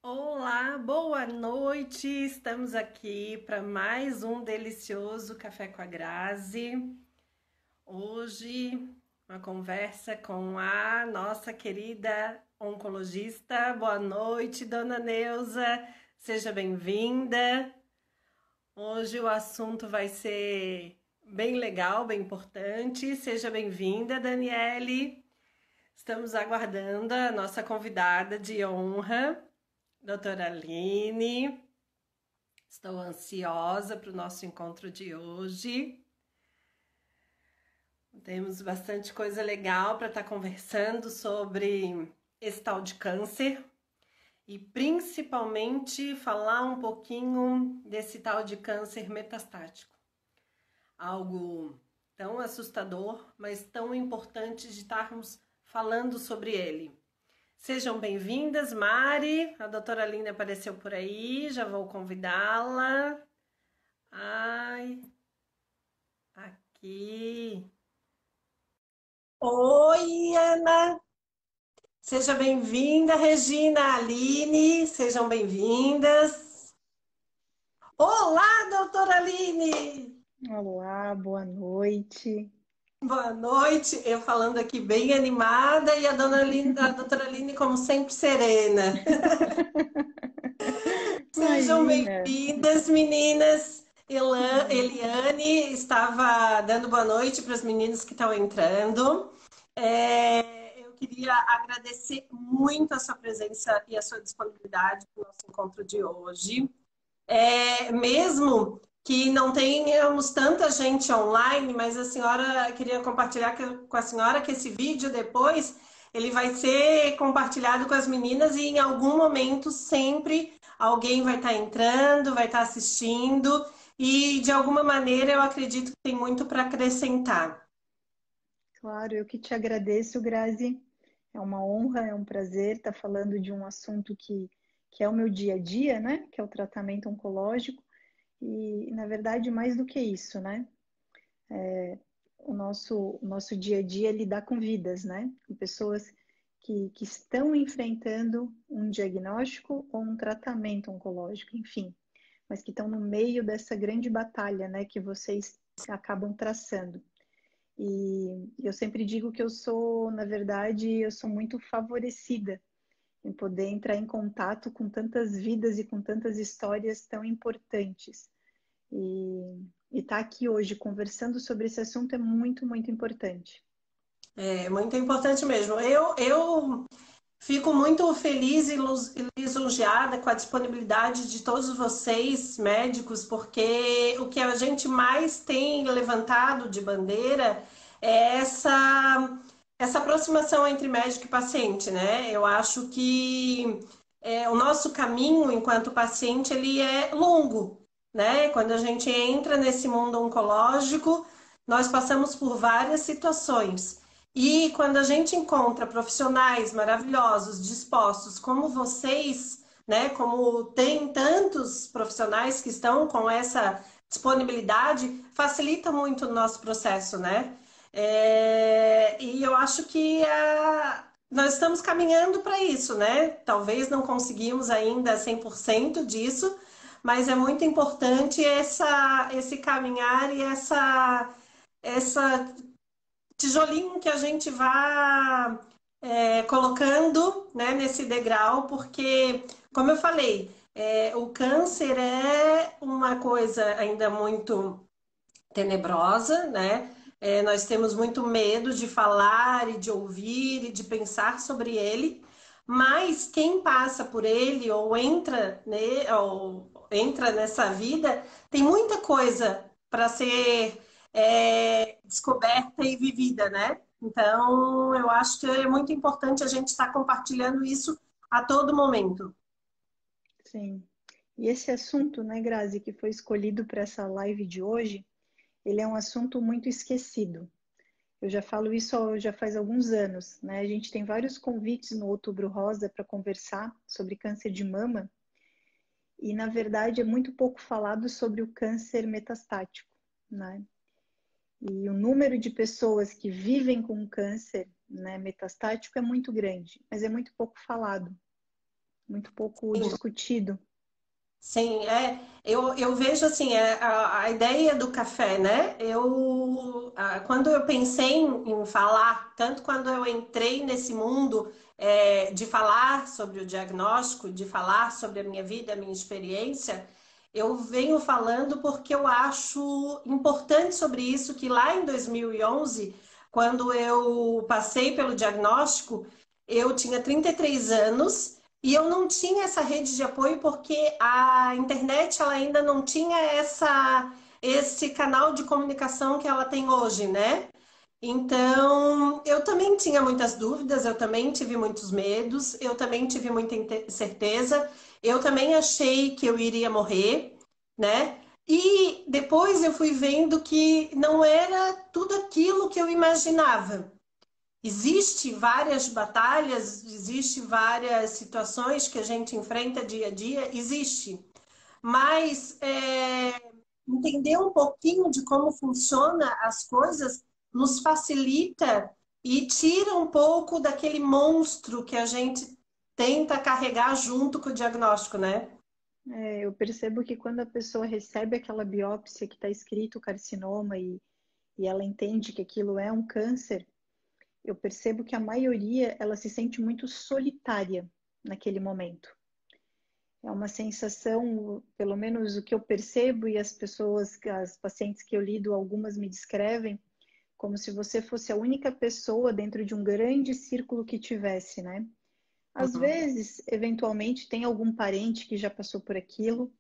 Olá, boa noite. Estamos aqui para mais um delicioso Café com a Grazi. Hoje, uma conversa com a nossa querida oncologista. Boa noite, dona Neuza. Seja bem-vinda. Hoje o assunto vai ser bem legal, bem importante. Seja bem-vinda, Daniele. Estamos aguardando a nossa convidada de honra. Doutora Aline, estou ansiosa para o nosso encontro de hoje. Temos bastante coisa legal para estar conversando sobre esse tal de câncer e principalmente falar um pouquinho desse tal de câncer metastático. Algo tão assustador, mas tão importante de estarmos falando sobre ele. Sejam bem-vindas, Mari. A doutora Aline apareceu por aí, já vou convidá-la. Ai, aqui. Oi, Ana. Seja bem-vinda, Regina, Aline. Sejam bem-vindas. Olá, doutora Aline. Olá, boa noite. Boa noite. Eu falando aqui bem animada e a doutora Aline, como sempre, serena. Sejam Imagina. bem-vindas, meninas. Eliane estava dando boa noite para as meninas que estão entrando. Eu queria agradecer muito a sua presença e a sua disponibilidade para o nosso encontro de hoje. Mesmo que não tenhamos tanta gente online, mas a senhora queria compartilhar com a senhora que esse vídeo depois ele vai ser compartilhado com as meninas e em algum momento sempre alguém vai estar entrando, vai estar assistindo e de alguma maneira eu acredito que tem muito para acrescentar. Claro, eu que te agradeço, Grazi. É uma honra, é um prazer estar falando de um assunto que é o meu dia a dia, né? Que é o tratamento oncológico. E, na verdade, mais do que isso, né? O nosso dia a dia é lidar com vidas, né? Com pessoas que estão enfrentando um diagnóstico ou um tratamento oncológico, enfim, mas que estão no meio dessa grande batalha, né, que vocês acabam traçando. E eu sempre digo que eu sou, na verdade, eu sou muito favorecida em poder entrar em contato com tantas vidas e com tantas histórias tão importantes. E estar aqui hoje conversando sobre esse assunto é muito, muito importante. É muito importante mesmo. Eu fico muito feliz e lisonjeada com a disponibilidade de todos vocês, médicos, porque o que a gente mais tem levantado de bandeira é essa aproximação entre médico e paciente, né? Eu acho que o nosso caminho enquanto paciente ele é longo, né? Quando a gente entra nesse mundo oncológico, nós passamos por várias situações. E quando a gente encontra profissionais maravilhosos, dispostos, como vocês, né? Como tem tantos profissionais que estão com essa disponibilidade, facilita muito o nosso processo, né? E eu acho que nós estamos caminhando para isso, né? Talvez não conseguimos ainda 100% disso, mas é muito importante esse caminhar e essa tijolinho que a gente vá colocando, né, nesse degrau, porque, como eu falei, o câncer é uma coisa ainda muito tenebrosa, né? Nós temos muito medo de falar e de ouvir e de pensar sobre ele, mas quem passa por ele ou entra nessa vida tem muita coisa para ser descoberta e vivida, né? Então, eu acho que é muito importante a gente estar compartilhando isso a todo momento. Sim. E esse assunto, né, Grazi, que foi escolhido para essa live de hoje, ele é um assunto muito esquecido. Eu já falo isso já faz alguns anos, né? A gente tem vários convites no Outubro Rosa para conversar sobre câncer de mama e, na verdade, é muito pouco falado sobre o câncer metastático, né? E o número de pessoas que vivem com câncer, né, metastático é muito grande, mas é muito pouco falado. muito pouco discutido. Sim, eu vejo assim, a ideia do café, né? Quando eu pensei em falar, tanto quando eu entrei nesse mundo de falar sobre o diagnóstico, de falar sobre a minha vida, a minha experiência, eu venho falando porque eu acho importante sobre isso, que lá em 2011, quando eu passei pelo diagnóstico, eu tinha 33 anos. E eu não tinha essa rede de apoio porque a internet ela ainda não tinha esse canal de comunicação que ela tem hoje, né? Então, eu também tinha muitas dúvidas, eu também tive muitos medos, eu também tive muita incerteza, eu também achei que eu iria morrer, né? E depois eu fui vendo que não era tudo aquilo que eu imaginava. Existe várias batalhas, existe várias situações que a gente enfrenta dia a dia, existe. Mas entender um pouquinho de como funciona as coisas nos facilita e tira um pouco daquele monstro que a gente tenta carregar junto com o diagnóstico, né? Eu percebo que quando a pessoa recebe aquela biópsia que está escrito carcinoma e ela entende que aquilo é um câncer, eu percebo que a maioria ela se sente muito solitária naquele momento. É uma sensação, pelo menos o que eu percebo e as pacientes que eu lido, algumas me descrevem, como se você fosse a única pessoa dentro de um grande círculo que tivesse, né? Às Uhum. vezes, eventualmente, tem algum parente que já passou por aquilo,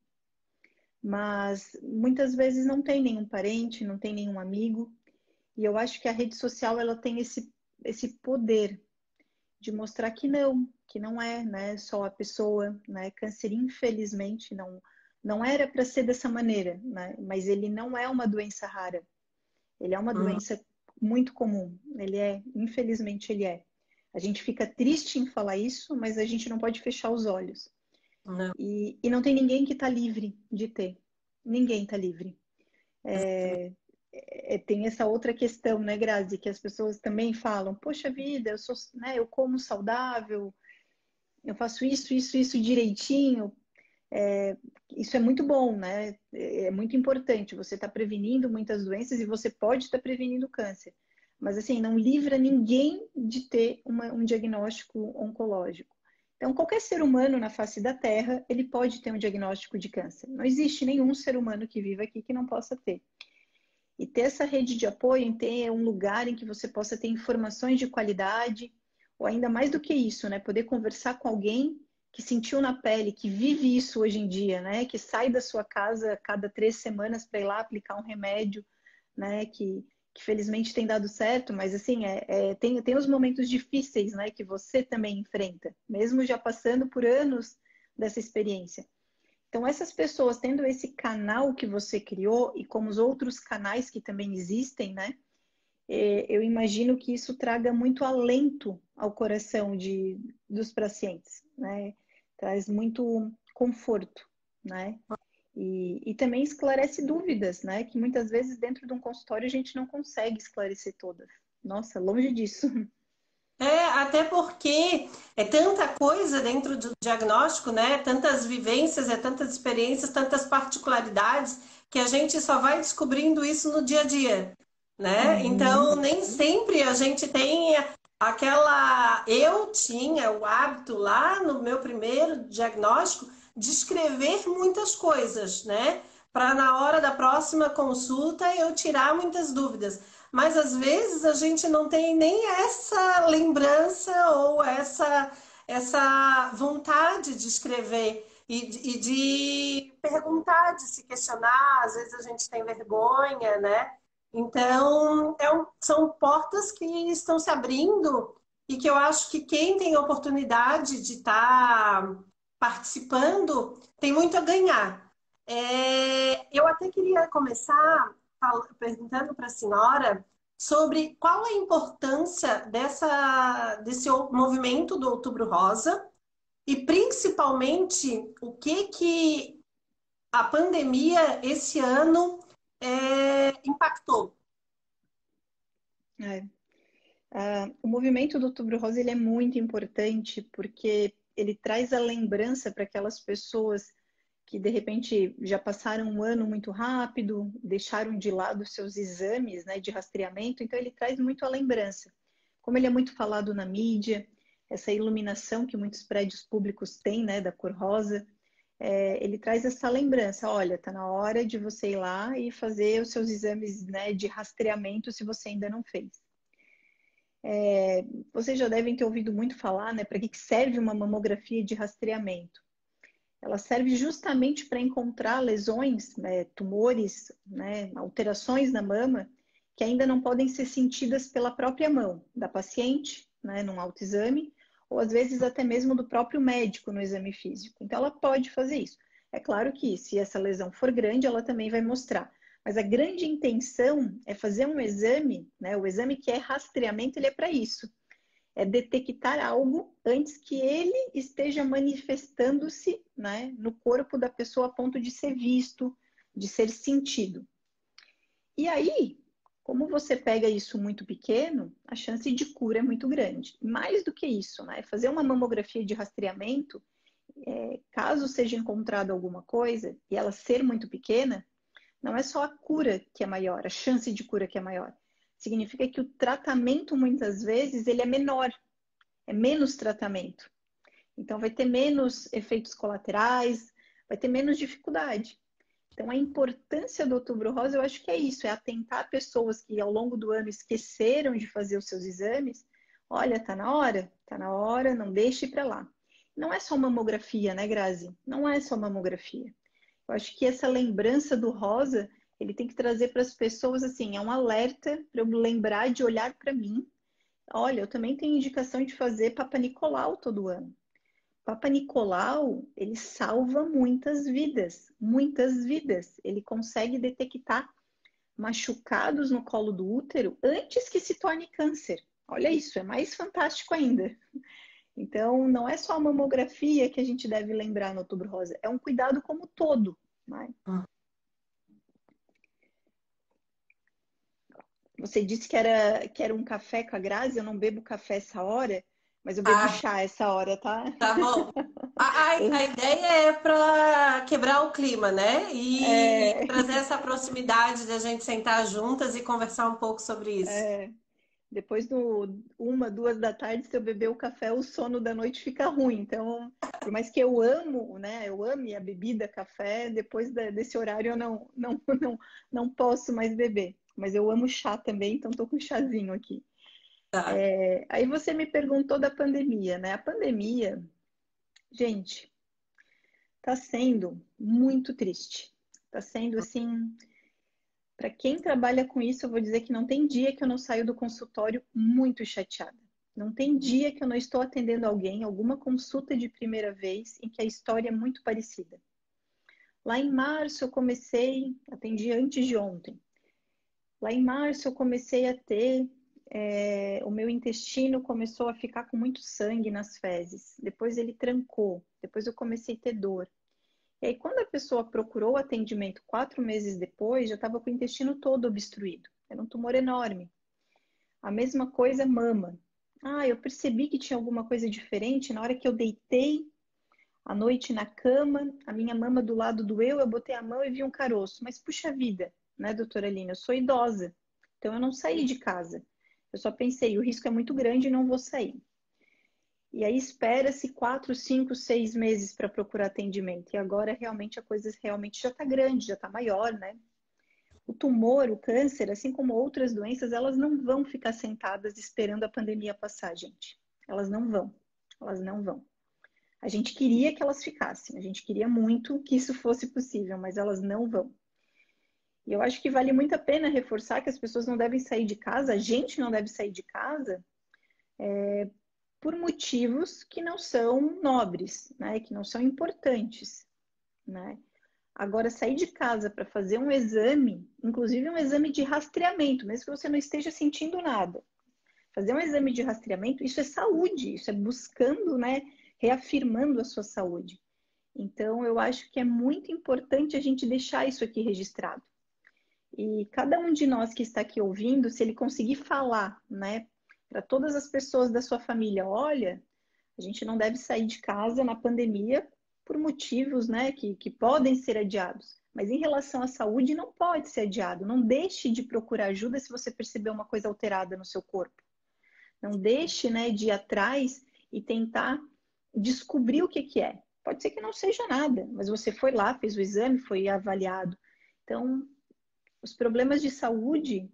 mas muitas vezes não tem nenhum parente, não tem nenhum amigo. E eu acho que a rede social ela tem esse poder de mostrar que não é, né, só a pessoa, né? Câncer, infelizmente, não era para ser dessa maneira, né? Mas ele não é uma doença rara. Ele é uma Uhum. doença muito comum. Infelizmente, ele é. A gente fica triste em falar isso, mas a gente não pode fechar os olhos. Não. E não tem ninguém que está livre de ter. Ninguém está livre. Tem essa outra questão, né, Grazi, que as pessoas também falam, poxa vida, né, eu como saudável, eu faço isso direitinho. Isso é muito bom, né? É muito importante. Você está prevenindo muitas doenças e você pode estar prevenindo câncer. Mas, assim, não livra ninguém de ter um diagnóstico oncológico. Então, qualquer ser humano na face da Terra, ele pode ter um diagnóstico de câncer. Não existe nenhum ser humano que viva aqui que não possa ter. E ter essa rede de apoio, em ter um lugar em que você possa ter informações de qualidade, ou ainda mais do que isso, né? Poder conversar com alguém que sentiu na pele, que vive isso hoje em dia, né? Que sai da sua casa a cada 3 semanas para ir lá aplicar um remédio, né? Que felizmente tem dado certo, mas assim, tem os momentos difíceis, né? Que você também enfrenta, mesmo já passando por anos dessa experiência. Então, essas pessoas tendo esse canal que você criou e como os outros canais que também existem, né? Eu imagino que isso traga muito alento ao coração dos pacientes, né? Traz muito conforto, né? E também esclarece dúvidas, né? Que muitas vezes dentro de um consultório a gente não consegue esclarecer todas. Nossa, longe disso. Até porque é tanta coisa dentro do diagnóstico, né? Tantas vivências, tantas experiências, tantas particularidades, que a gente só vai descobrindo isso no dia a dia, né? Uhum. Então, nem sempre a gente tem aquela. Eu tinha o hábito lá no meu primeiro diagnóstico de escrever muitas coisas, né? Para na hora da próxima consulta eu tirar muitas dúvidas. Mas às vezes a gente não tem nem essa lembrança ou essa vontade de escrever e de perguntar, de se questionar. Às vezes a gente tem vergonha, né? Então, são portas que estão se abrindo e que eu acho que quem tem a oportunidade de estar participando tem muito a ganhar. Eu até queria começar perguntando para a senhora sobre qual a importância desse movimento do Outubro Rosa e principalmente o que a pandemia esse ano impactou. O movimento do Outubro Rosa ele é muito importante porque ele traz a lembrança para aquelas pessoas que de repente já passaram um ano muito rápido, deixaram de lado seus exames, né, de rastreamento, então ele traz muito a lembrança. Como ele é muito falado na mídia, essa iluminação que muitos prédios públicos têm, né, da cor rosa, ele traz essa lembrança, olha, tá na hora de você ir lá e fazer os seus exames, né, de rastreamento se você ainda não fez. Vocês já devem ter ouvido muito falar, né, para que serve uma mamografia de rastreamento. Ela serve justamente para encontrar lesões, né, tumores, né, alterações na mama, que ainda não podem ser sentidas pela própria mão da paciente, né, num autoexame, ou às vezes até mesmo do próprio médico no exame físico. Então ela pode fazer isso. É claro que se essa lesão for grande, ela também vai mostrar. Mas a grande intenção é fazer um exame, né, o exame que é rastreamento, ele é para isso. É detectar algo antes que ele esteja manifestando-se, né, no corpo da pessoa a ponto de ser visto, de ser sentido. E aí, como você pega isso muito pequeno, a chance de cura é muito grande. Mais do que isso, né, fazer uma mamografia de rastreamento, caso seja encontrado alguma coisa e ela ser muito pequena, não é só a cura que é maior, a chance de cura que é maior. Significa que o tratamento, muitas vezes, ele é menor. É menos tratamento. Então, vai ter menos efeitos colaterais, vai ter menos dificuldade. Então, a importância do Outubro Rosa, eu acho que é isso, é atentar pessoas que ao longo do ano esqueceram de fazer os seus exames. Olha, tá na hora, não deixe para lá. Não é só mamografia, né, Grazi? Não é só mamografia. Eu acho que essa lembrança do rosa, ele tem que trazer para as pessoas, assim, é um alerta para eu lembrar de olhar para mim. Olha, eu também tenho indicação de fazer Papa Nicolau todo ano. Papa Nicolau, ele salva muitas vidas, muitas vidas. Ele consegue detectar machucados no colo do útero antes que se torne câncer. Olha isso, é mais fantástico ainda. Então, não é só a mamografia que a gente deve lembrar no Outubro Rosa, é um cuidado como todo, né? Você disse que era um café com a Grazi, eu não bebo café essa hora, mas eu bebo Ah, chá essa hora, tá? tá bom. A ideia é para quebrar o clima, né? E É, trazer essa proximidade da gente sentar juntas e conversar um pouco sobre isso. é, depois do 1, 2 da tarde, se eu beber o café, o sono da noite fica ruim. Então, por mais que eu amo, né? Eu ame a bebida, café, depois desse horário eu não posso mais beber. Mas eu amo chá também, então tô com um chazinho aqui. Tá. Aí você me perguntou da pandemia, né? A pandemia, gente, tá sendo muito triste. Tá sendo assim, para quem trabalha com isso, eu vou dizer que não tem dia que eu não saio do consultório muito chateada. Não tem dia que eu não estou atendendo alguém, alguma consulta de primeira vez, em que a história é muito parecida. Lá em março eu comecei, atendi antes de ontem. Lá em março eu comecei a ter, o meu intestino começou a ficar com muito sangue nas fezes. Depois ele trancou, depois eu comecei a ter dor. E aí, quando a pessoa procurou o atendimento 4 meses depois, já estava com o intestino todo obstruído. Era um tumor enorme. A mesma coisa, mama. Ah, eu percebi que tinha alguma coisa diferente na hora que eu deitei à noite na cama, a minha mama do lado doeu, eu botei a mão e vi um caroço. Mas puxa vida, né, doutora Aline? Eu sou idosa, então eu não saí de casa. Eu só pensei, o risco é muito grande e não vou sair. E aí espera-se 4, 5, 6 meses para procurar atendimento. E agora realmente a coisa realmente já está grande, já está maior, né? O tumor, o câncer, assim como outras doenças, elas não vão ficar sentadas esperando a pandemia passar, gente. Elas não vão. Elas não vão. A gente queria que elas ficassem, a gente queria muito que isso fosse possível, mas elas não vão. E eu acho que vale muito a pena reforçar que as pessoas não devem sair de casa, a gente não deve sair de casa por motivos que não são nobres, né? Que não são importantes, né? Agora, sair de casa para fazer um exame, inclusive um exame de rastreamento, mesmo que você não esteja sentindo nada, fazer um exame de rastreamento, isso é saúde, isso é buscando, né? Reafirmando a sua saúde. Então, eu acho que é muito importante a gente deixar isso aqui registrado. E cada um de nós que está aqui ouvindo, se ele conseguir falar, né, para todas as pessoas da sua família, olha, A gente não deve sair de casa na pandemia por motivos, né, que podem ser adiados. Mas em relação à saúde, não pode ser adiado. Não deixe de procurar ajuda se você perceber uma coisa alterada no seu corpo. Não deixe, né, de ir atrás e tentar descobrir o que que é. Pode ser que não seja nada, mas você foi lá, fez o exame, foi avaliado. Então, os problemas de saúde,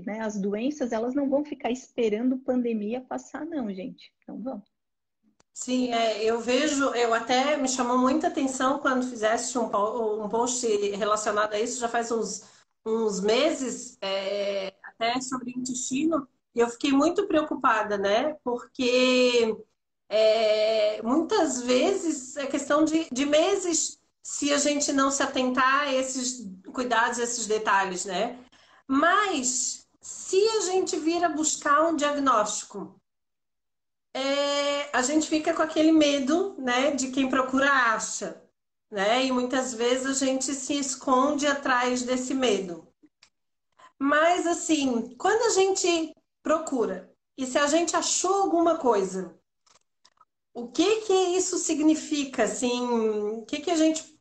né, as doenças, elas não vão ficar esperando pandemia passar, não, gente. Não vão. Sim, eu vejo, eu até me chamou muita atenção quando fizeste um post relacionado a isso, já faz uns meses, até sobre intestino, e eu fiquei muito preocupada, né? Porque muitas vezes é questão de meses se a gente não se atentar a esses cuidados, esses detalhes, né? Mas se a gente vir a buscar um diagnóstico, a gente fica com aquele medo, né, de quem procura acha, né? E muitas vezes a gente se esconde atrás desse medo. Mas assim, quando a gente procura e se a gente achou alguma coisa, o que que isso significa, assim? O que que a gente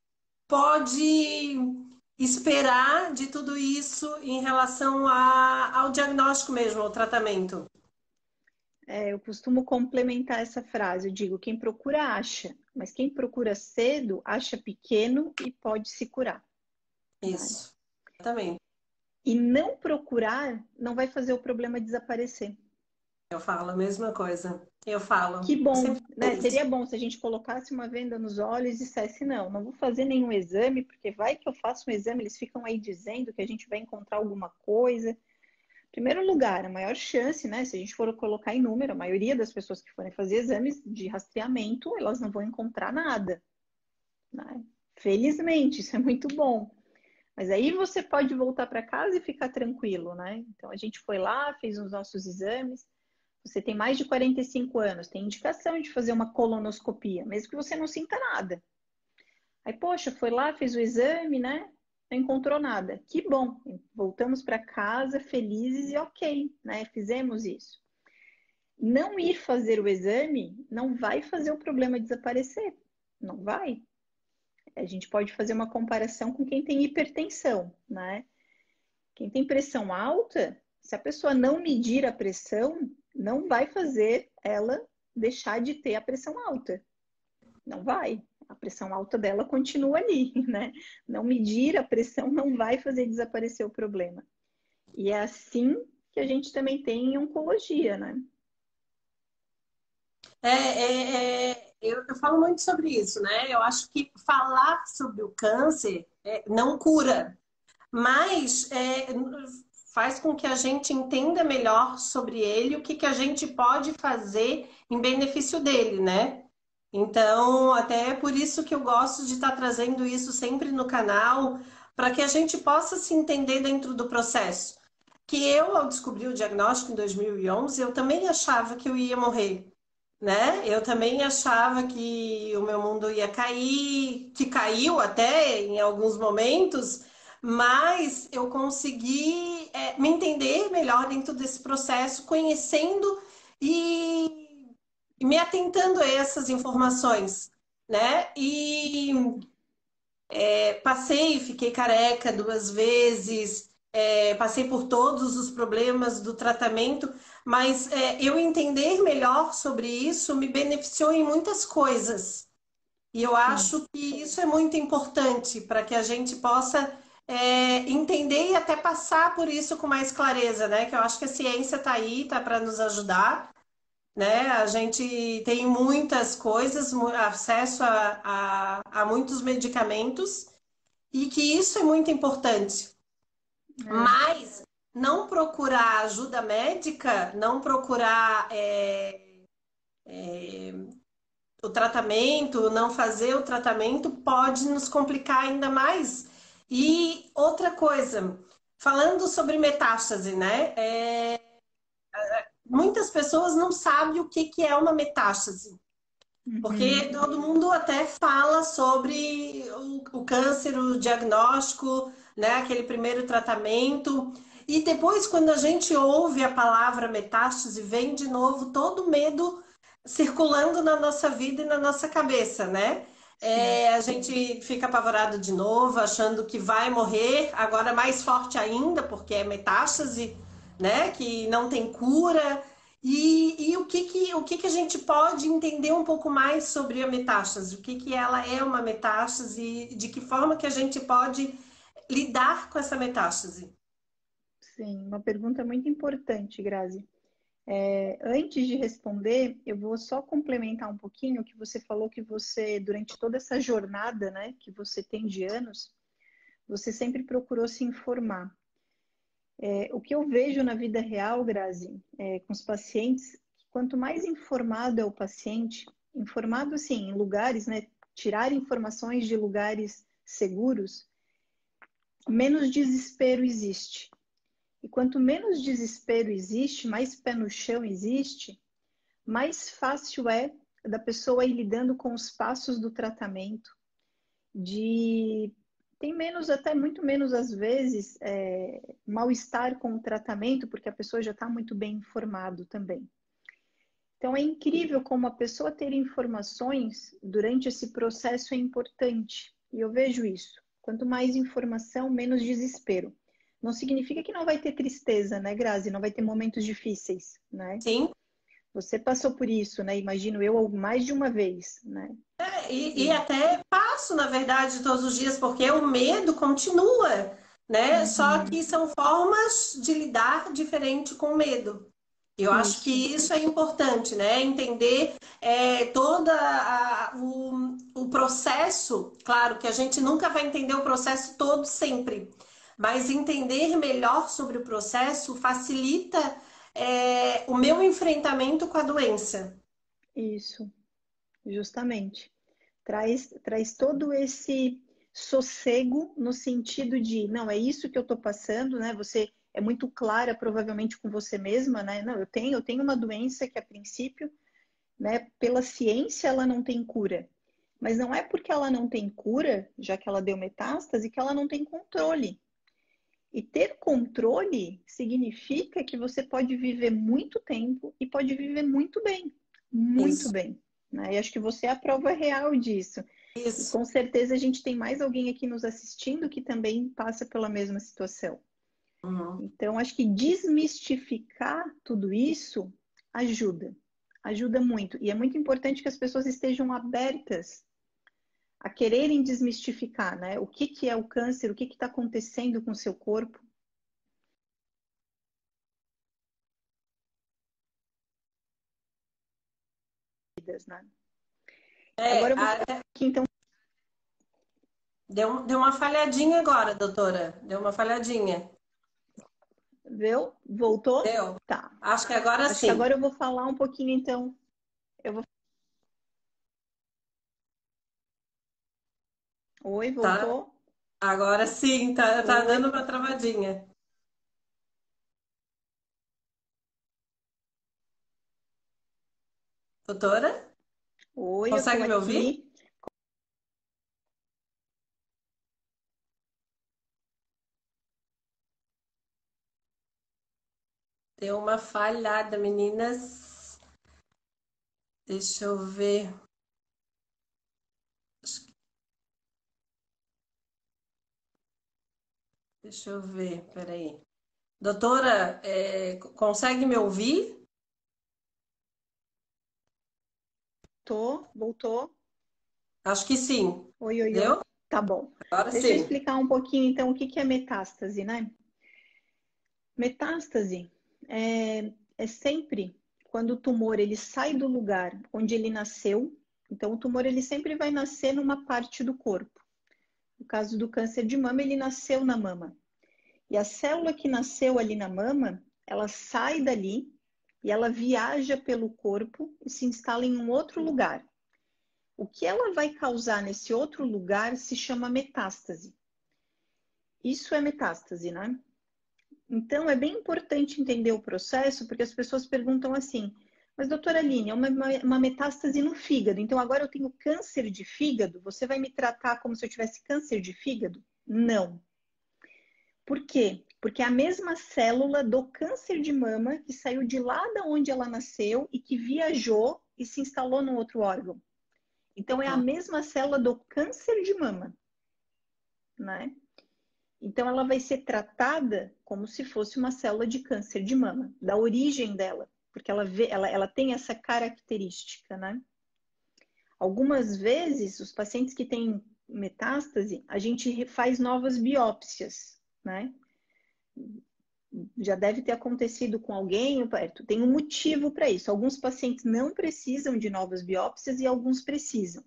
pode esperar de tudo isso em relação ao diagnóstico mesmo, ao tratamento? Eu costumo complementar essa frase. Eu digo, quem procura acha, mas quem procura cedo acha pequeno e pode se curar. Né? Isso, exatamente. E não procurar não vai fazer o problema desaparecer. Eu falo a mesma coisa. Eu falo. Que Eu bom, sempre né? falo isso. Seria bom se a gente colocasse uma venda nos olhos e dissesse, não, não vou fazer nenhum exame, porque vai que eu faço um exame, eles ficam aí dizendo que a gente vai encontrar alguma coisa. Em primeiro lugar, a maior chance, né? Se a gente for colocar em número, a maioria das pessoas que forem fazer exames de rastreamento, elas não vão encontrar nada. Né? Felizmente, isso é muito bom. Mas aí você pode voltar para casa e ficar tranquilo, né? Então a gente foi lá, fez os nossos exames. Você tem mais de 45 anos, tem indicação de fazer uma colonoscopia, mesmo que você não sinta nada. Aí, poxa, foi lá, fez o exame, né? Não encontrou nada. Que bom, voltamos para casa felizes e ok, né? Fizemos isso. Não ir fazer o exame não vai fazer o problema desaparecer. Não vai. A gente pode fazer uma comparação com quem tem hipertensão, né? Quem tem pressão alta, se a pessoa não medir a pressão, não vai fazer ela deixar de ter a pressão alta. Não vai. A pressão alta dela continua ali, né? Não medir a pressão não vai fazer desaparecer o problema. E é assim que a gente também tem em oncologia, né? Eu falo muito sobre isso, né? Eu acho que falar sobre o câncer não cura, mas faz com que a gente entenda melhor sobre ele, o que que a gente pode fazer em benefício dele, né? Então, até é por isso que eu gosto de estar trazendo isso sempre no canal, para que a gente possa se entender dentro do processo. Que eu, ao descobrir o diagnóstico em 2011, eu também achava que eu ia morrer, né? Eu também achava que o meu mundo ia cair, que caiu até em alguns momentos, mas eu consegui me entender melhor dentro desse processo, conhecendo e me atentando a essas informações, né? E passei, fiquei careca 2 vezes, passei por todos os problemas do tratamento, mas eu entender melhor sobre isso me beneficiou em muitas coisas. E eu Sim. acho que isso é muito importante para que a gente possa entender e até passar por isso com mais clareza, né? Que eu acho que a ciência está aí, está para nos ajudar, né? A gente tem muitas coisas, acesso a muitos medicamentos, e que isso é muito importante. É. Mas não procurar ajuda médica, não procurar o tratamento, não fazer o tratamento, pode nos complicar ainda mais. E outra coisa, falando sobre metástase, né? Muitas pessoas não sabem o que que é uma metástase. Porque Uhum. todo mundo até fala sobre o câncer, o diagnóstico, né? Aquele primeiro tratamento. E depois, quando a gente ouve a palavra metástase, vem de novo todo o medo circulando na nossa vida e na nossa cabeça, né? Sim, A gente fica apavorado de novo, achando que vai morrer, agora mais forte ainda, porque é metástase, né? Que não tem cura. E o que que a gente pode entender um pouco mais sobre a metástase? O que que ela é uma metástase e de que forma que a gente pode lidar com essa metástase? sim. Uma pergunta muito importante, Grazi. Antes de responder, eu vou só complementar um pouquinho que você falou que você, durante toda essa jornada, né, que você tem de anos, você sempre procurou se informar. O que eu vejo na vida real, Grazi, com os pacientes, quanto mais informado é o paciente, informado assim, em lugares, né, tirar informações de lugares seguros, menos desespero existe. E quanto menos desespero existe, mais pé no chão existe, mais fácil é da pessoa ir lidando com os passos do tratamento, de tem menos, até muito menos às vezes, mal-estar com o tratamento, porque a pessoa já está muito bem informado também. Então é incrível como a pessoa ter informações durante esse processo é importante. E eu vejo isso. Quanto mais informação, menos desespero. Não significa que não vai ter tristeza, né, Grazi? Não vai ter momentos difíceis, né? Sim. Você passou por isso, né? Imagino eu mais de uma vez, né? E até passo, na verdade, todos os dias, porque o medo continua, né? Só Uhum, que são formas de lidar diferente com o medo. Eu acho que isso, isso é importante, né? Entender o processo. Claro que a gente nunca vai entender o processo todo sempre, mas entender melhor sobre o processo facilita, o meu enfrentamento com a doença. isso, justamente. Traz todo esse sossego no sentido de, não, é isso que eu estou passando, né? Você é muito clara, provavelmente, com você mesma, né? Não, eu tenho uma doença que, a princípio, né, pela ciência, ela não tem cura. Mas não é porque ela não tem cura, já que ela deu metástase, que ela não tem controle. E ter controle significa que você pode viver muito tempo e pode viver muito bem. Muito Isso, bem. Né? E acho que você é a prova real disso. E isso. com certeza a gente tem mais alguém aqui nos assistindo que também passa pela mesma situação. Uhum. Então, acho que desmistificar tudo isso ajuda. Ajuda muito. E é muito importante que as pessoas estejam abertas a quererem desmistificar, né? O que que é o câncer, o que está acontecendo com o seu corpo. Né? É, Agora eu vou falar aqui, então, deu uma falhadinha agora, doutora. Deu uma falhadinha. viu? Voltou? Deu? Tá. Acho que agora Acho que sim. agora eu vou falar um pouquinho, então. Eu vou... Oi, Tá? voltou? Agora sim, tá Oi, dando uma travadinha. Doutora? oi, eu tô Consegue me ouvir? aqui. Deu uma falhada, meninas. Deixa eu ver. Deixa eu ver, peraí. Doutora, consegue me ouvir? Tô, voltou. Acho que sim. Oi, oi, oi. Deu? Tá bom. Agora Deixa eu sim. explicar um pouquinho, então, o que que é metástase, né? Metástase é sempre quando o tumor ele sai do lugar onde ele nasceu. Então, o tumor ele sempre vai nascer numa parte do corpo. No caso do câncer de mama, ele nasceu na mama. E a célula que nasceu ali na mama, ela sai dali e ela viaja pelo corpo e se instala em um outro lugar. O que ela vai causar nesse outro lugar se chama metástase. Isso é metástase, né? Então, é bem importante entender o processo, porque as pessoas perguntam assim: mas, doutora Aline, é uma metástase no fígado, então agora eu tenho câncer de fígado, você vai me tratar como se eu tivesse câncer de fígado? Não. Por quê? Porque é a mesma célula do câncer de mama que saiu de lá da onde ela nasceu e que viajou e se instalou no outro órgão. Então, é a Tá. mesma célula do câncer de mama, né? Então, ela vai ser tratada como se fosse uma célula de câncer de mama, da origem dela, porque ela tem essa característica, né? Algumas vezes, os pacientes que têm metástase, a gente faz novas biópsias, né? Já deve ter acontecido com alguém, tem um motivo para isso. Alguns pacientes não precisam de novas biópsias e alguns precisam.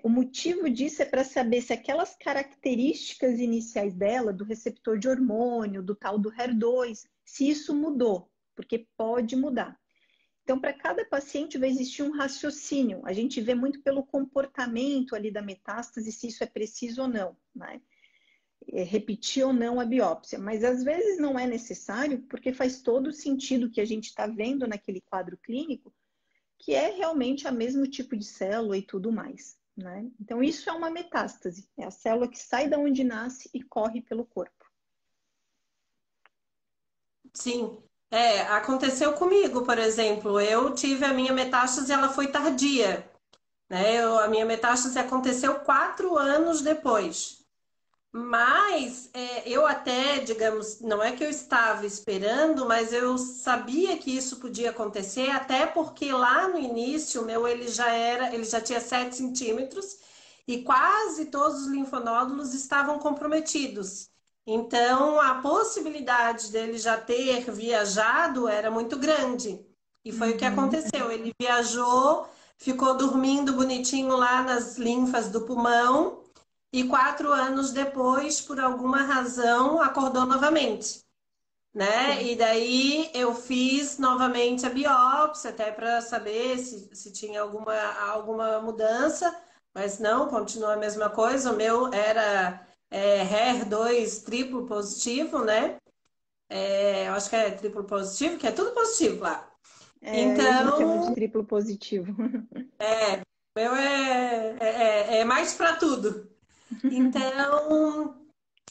O motivo disso é para saber se aquelas características iniciais dela, do receptor de hormônio, do tal do HER2, se isso mudou, porque pode mudar. Então, para cada paciente vai existir um raciocínio. A gente vê muito pelo comportamento ali da metástase, se isso é preciso ou não, né? Repetir ou não a biópsia. Mas às vezes não é necessário, porque faz todo sentido que a gente está vendo naquele quadro clínico, que é realmente o mesmo tipo de célula e tudo mais, né? Então, isso é uma metástase. É a célula que sai da onde nasce e corre pelo corpo. Sim. Aconteceu comigo, por exemplo. Eu tive a minha metástase, ela foi tardia, né? A minha metástase aconteceu 4 anos depois. Mas eu até, digamos, não é que eu estava esperando, mas eu sabia que isso podia acontecer, até porque lá no início, o meu ele já tinha 7 centímetros e quase todos os linfonódulos estavam comprometidos. Então, a possibilidade dele já ter viajado era muito grande. E foi o que aconteceu. Ele viajou, ficou dormindo bonitinho lá nas linfas do pulmão. E 4 anos depois, por alguma razão, acordou novamente, né? Sim. E daí eu fiz novamente a biópsia, até para saber se tinha alguma mudança, mas não, continua a mesma coisa. O meu era HER2 triplo positivo, né? Eu acho que é triplo positivo, que é tudo positivo lá. A gente chama Então, de triplo positivo. o meu é mais para tudo. Então,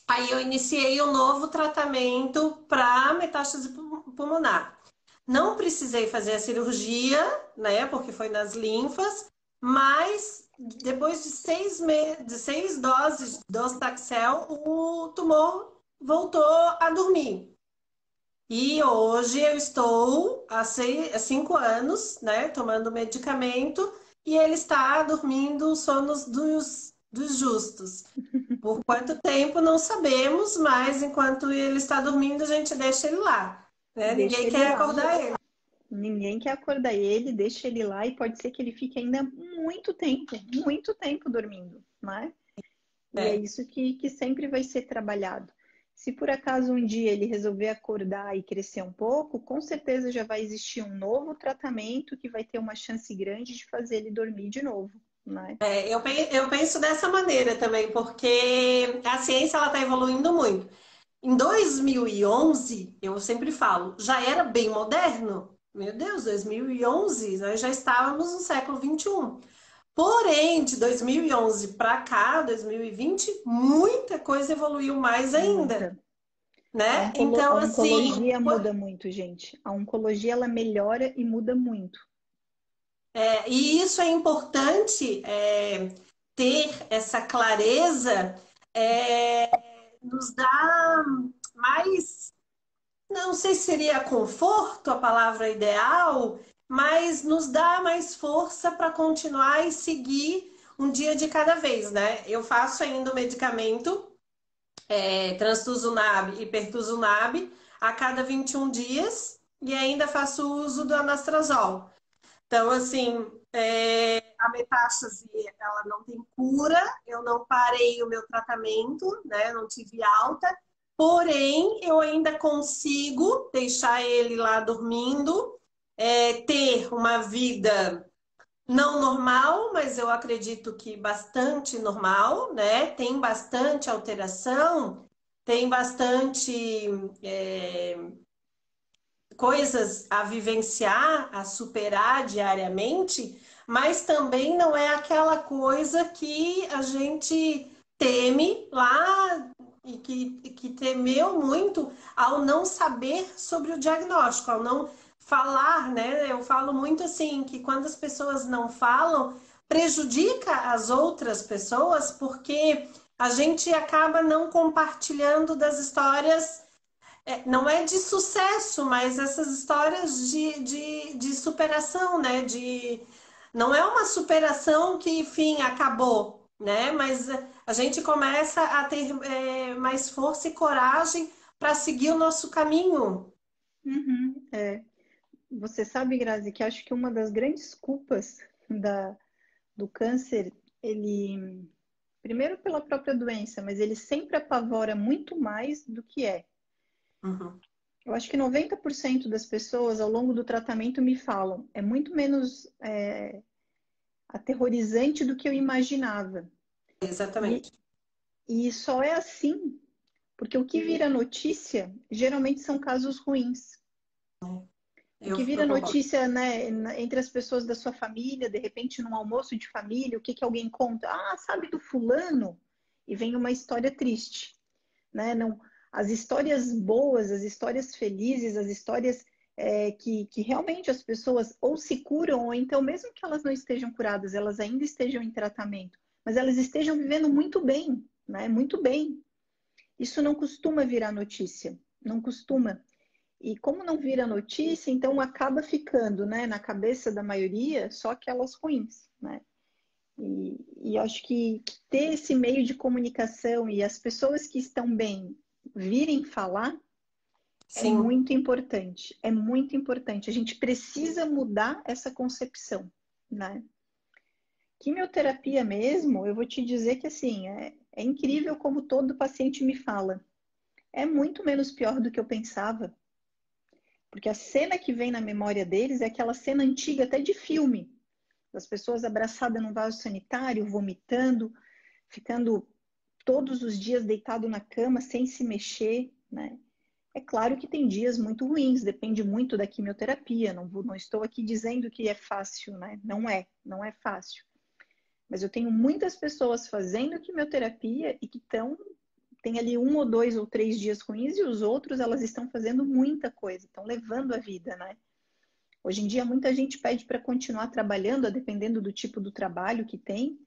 aí eu iniciei um novo tratamento para metástase pulmonar. Não precisei fazer a cirurgia, né? Porque foi nas linfas, mas depois de 6 doses de docetaxel, o tumor voltou a dormir. E hoje eu estou há 5 anos, né? Tomando medicamento e ele está dormindo os sonos dos justos. Por quanto tempo não sabemos, mas enquanto ele está dormindo, a gente deixa ele lá, né? Deixa Ninguém ele quer lá. acordar ele. Ninguém quer acordar ele, deixa ele lá e pode ser que ele fique ainda muito tempo dormindo, né? E é É, isso que sempre vai ser trabalhado. Se por acaso um dia ele resolver acordar e crescer um pouco, com certeza já vai existir um novo tratamento que vai ter uma chance grande de fazer ele dormir de novo, né? eu penso dessa maneira também, porque a ciência ela está evoluindo muito. Em 2011, eu sempre falo, já era bem moderno. Meu Deus, 2011, nós já estávamos no século 21. Porém, de 2011 para cá, 2020, muita coisa evoluiu mais ainda, Muita. né? Então, A assim, oncologia muda muito, gente. A oncologia ela melhora e muda muito. e isso é importante, ter essa clareza, é, nos dá mais, não sei se seria conforto a palavra ideal, mas nos dá mais força para continuar e seguir um dia de cada vez, né? Eu faço ainda o medicamento, trastuzumab e pertuzumab a cada 21 dias e ainda faço uso do anastrozol. Então, assim, a metástase, ela não tem cura, eu não parei o meu tratamento, né? Não tive alta, porém, eu ainda consigo deixar ele lá dormindo, ter uma vida não normal, mas eu acredito que bastante normal, né? Tem bastante alteração, tem bastante coisas a vivenciar, a superar diariamente, mas também não é aquela coisa que a gente teme lá e que temeu muito ao não saber sobre o diagnóstico, ao não falar, né? Eu falo muito assim, que quando as pessoas não falam, prejudica as outras pessoas, porque a gente acaba não compartilhando das histórias, não é de sucesso, mas essas histórias de superação, né? Não é uma superação que, enfim, acabou, né? Mas a gente começa a ter mais força e coragem para seguir o nosso caminho. Uhum, é. Você sabe, Grazi, que acho que uma das grandes culpas do câncer, ele, primeiro pela própria doença, mas ele sempre apavora muito mais do que é. Uhum. Eu acho que 90% das pessoas ao longo do tratamento me falam, é muito menos aterrorizante do que eu imaginava. E, Exatamente. e só é assim, porque o que vira notícia geralmente são casos ruins. O que vira Eu concordo. notícia, né, entre as pessoas da sua família, de repente num almoço de família, o que que alguém conta? Ah, sabe do fulano? E vem uma história triste, né? Não, as histórias boas, as histórias felizes, as histórias que realmente as pessoas ou se curam, ou então, mesmo que elas não estejam curadas, elas ainda estejam em tratamento, mas elas estejam vivendo muito bem, né? Muito bem. Isso não costuma virar notícia, não costuma. E como não vira notícia, então acaba ficando, né, na cabeça da maioria só aquelas ruins, né? E acho que ter esse meio de comunicação e as pessoas que estão bem virem falar é Sim. muito importante. É muito importante. A gente precisa mudar essa concepção, né? Quimioterapia mesmo, eu vou te dizer que assim, é incrível como todo paciente me fala. É muito menos pior do que eu pensava. Porque a cena que vem na memória deles é aquela cena antiga, até de filme, das pessoas abraçadas num vaso sanitário, vomitando, ficando todos os dias deitado na cama sem se mexer, né? É claro que tem dias muito ruins, depende muito da quimioterapia. Não estou aqui dizendo que é fácil, né? Não é fácil. Mas eu tenho muitas pessoas fazendo quimioterapia e que tem ali 1 ou 2 ou 3 dias ruins e os outros elas estão fazendo muita coisa, estão levando a vida, né? Hoje em dia muita gente pede para continuar trabalhando, dependendo do tipo do trabalho que tem,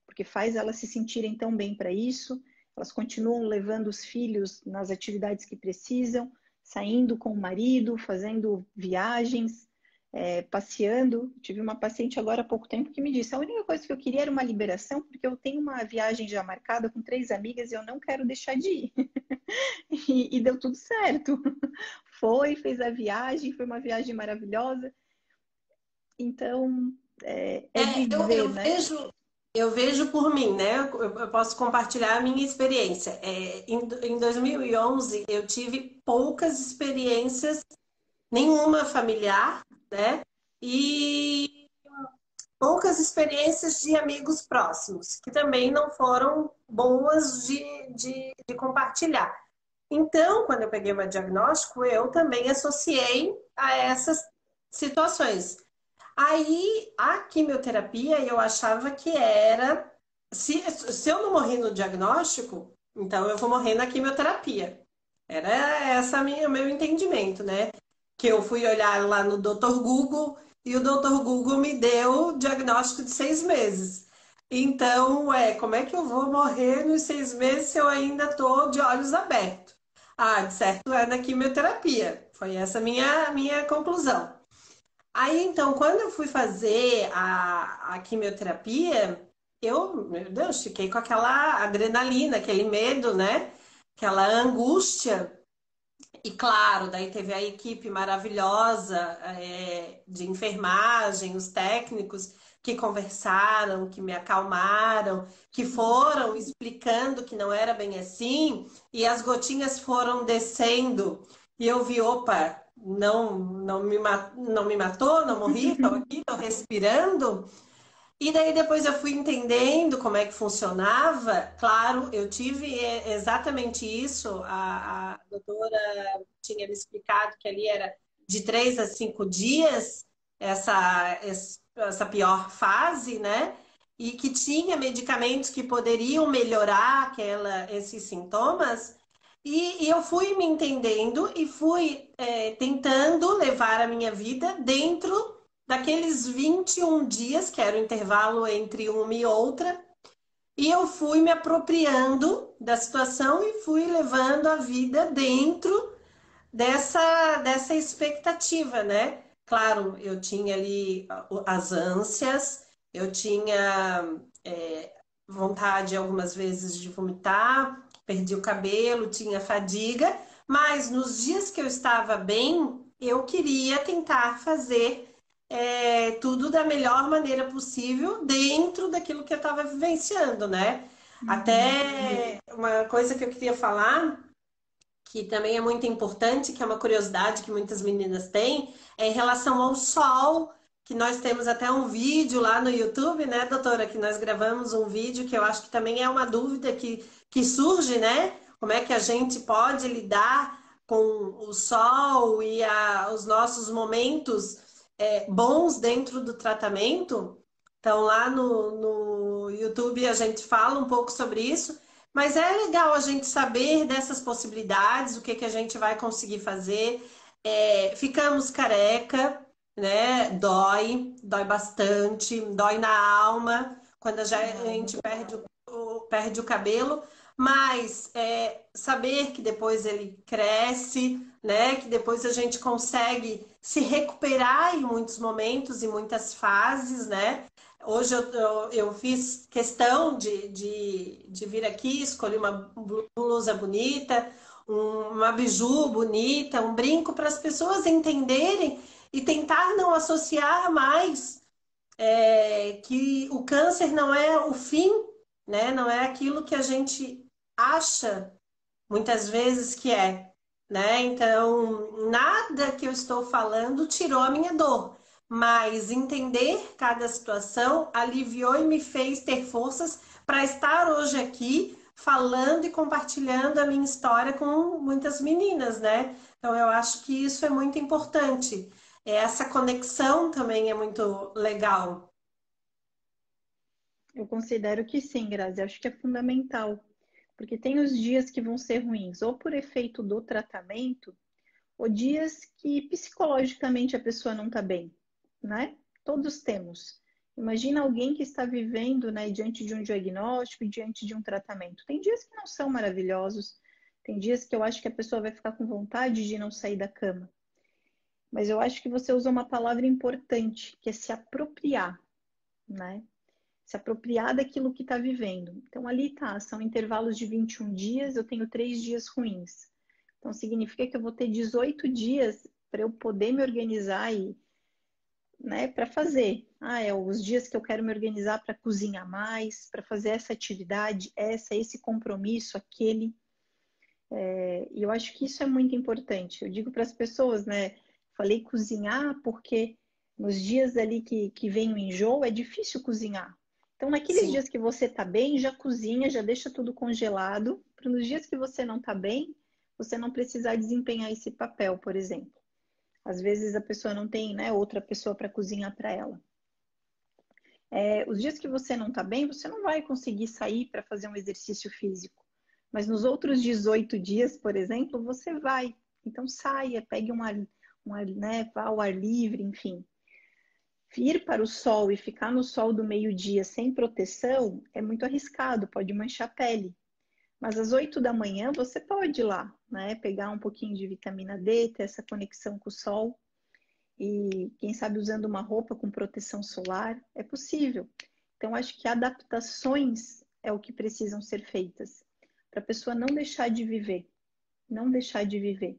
porque faz elas se sentirem tão bem para isso. Elas continuam levando os filhos nas atividades que precisam, saindo com o marido, fazendo viagens, passeando. Tive uma paciente agora há pouco tempo que me disse: a única coisa que eu queria era uma liberação, porque eu tenho uma viagem já marcada com 3 amigas e eu não quero deixar de ir. E deu tudo certo. Foi, fez a viagem, foi uma viagem maravilhosa. Então, é viver, Eu né? vejo, eu vejo por mim, né? Eu posso compartilhar a minha experiência. Em 2011, eu tive poucas experiências, nenhuma familiar, né? E poucas experiências de amigos próximos, que também não foram boas de compartilhar. Então, quando eu peguei o meu diagnóstico, eu também associei a essas situações. Aí, a quimioterapia, eu achava que era. Se eu não morrer no diagnóstico, então eu vou morrer na quimioterapia. Era essa o meu entendimento, né? Que eu fui olhar lá no Dr. Google e o Dr. Google me deu o diagnóstico de 6 meses. Então, como é que eu vou morrer nos 6 meses se eu ainda estou de olhos abertos? Ah, de certo é na quimioterapia. Foi essa a minha conclusão. Aí, então, quando eu fui fazer a quimioterapia, meu Deus, fiquei com aquela adrenalina, aquele medo, né? Aquela angústia. E claro, daí teve a equipe maravilhosa, de enfermagem, os técnicos que conversaram, que me acalmaram, que foram explicando que não era bem assim, e as gotinhas foram descendo, e eu vi, opa, não me matou, não morri, estou aqui, estou respirando. E daí depois eu fui entendendo como é que funcionava. Claro, eu tive exatamente isso. A doutora tinha me explicado que ali era de 3 a 5 dias essa pior fase, né? E que tinha medicamentos que poderiam melhorar esses sintomas. E eu fui me entendendo e fui tentando levar a minha vida dentro daqueles 21 dias, que era o intervalo entre uma e outra, e eu fui me apropriando da situação e fui levando a vida dentro dessa expectativa, né? Claro, eu tinha ali as ânsias, eu tinha vontade algumas vezes de vomitar, perdi o cabelo, tinha fadiga, mas nos dias que eu estava bem, eu queria tentar fazer tudo da melhor maneira possível dentro daquilo que eu estava vivenciando, né? Uhum. Até uma coisa que eu queria falar que também é muito importante, que é uma curiosidade que muitas meninas têm, é em relação ao sol, que nós temos até um vídeo lá no YouTube, né, doutora, que nós gravamos um vídeo que eu acho que também é uma dúvida que surge, né? Como é que a gente pode lidar com o sol e os nossos momentos bons dentro do tratamento? Então, lá no YouTube a gente fala um pouco sobre isso. Mas é legal a gente saber dessas possibilidades, o que que a gente vai conseguir fazer. Ficamos careca, né? Dói bastante, dói na alma, quando a gente perde perde o cabelo, mas saber que depois ele cresce, né? Que depois a gente consegue se recuperar em muitos momentos, em muitas fases, né? Hoje eu fiz questão de vir aqui, escolhi uma blusa bonita, uma biju bonita, um brinco para as pessoas entenderem e tentar não associar mais que o câncer não é o fim, né? Não é aquilo que a gente acha muitas vezes que é, né? Então, nada que eu estou falando tirou a minha dor, mas entender cada situação aliviou e me fez ter forças para estar hoje aqui falando e compartilhando a minha história com muitas meninas, né? Então, eu acho que isso é muito importante. Essa conexão também é muito legal. Eu considero que sim, Grazi, acho que é fundamental, porque tem os dias que vão ser ruins, ou por efeito do tratamento, ou dias que psicologicamente a pessoa não está bem, né? Todos temos. Imagina alguém que está vivendo, né, diante de um diagnóstico, diante de um tratamento. Tem dias que não são maravilhosos, tem dias que eu acho que a pessoa vai ficar com vontade de não sair da cama. Mas eu acho que você usou uma palavra importante, que é se apropriar, né? Se apropriar daquilo que está vivendo. Então, ali tá, são intervalos de 21 dias, eu tenho 3 dias ruins. Então, significa que eu vou ter 18 dias para eu poder me organizar e, né, para fazer. Os dias que eu quero me organizar para cozinhar mais, para fazer essa atividade, esse compromisso, aquele. E eu acho que isso é muito importante. Eu digo para as pessoas, né? Falei cozinhar porque nos dias ali que vem o enjoo é difícil cozinhar. Então, naqueles Sim. dias que você tá bem, já cozinha, já deixa tudo congelado, para nos dias que você não tá bem, você não precisar desempenhar esse papel, por exemplo. Às vezes a pessoa não tem, né, outra pessoa para cozinhar para ela. Os dias que você não tá bem, você não vai conseguir sair para fazer um exercício físico. Mas nos outros 18 dias, por exemplo, você vai. Então saia, pegue né, vá ao ar livre, enfim. Ir para o sol e ficar no sol do meio-dia sem proteção é muito arriscado, pode manchar a pele. Mas às 8 da manhã você pode ir lá, né? Pegar um pouquinho de vitamina D, ter essa conexão com o sol e, quem sabe, usando uma roupa com proteção solar, é possível. Então, acho que adaptações é o que precisam ser feitas para a pessoa não deixar de viver, não deixar de viver.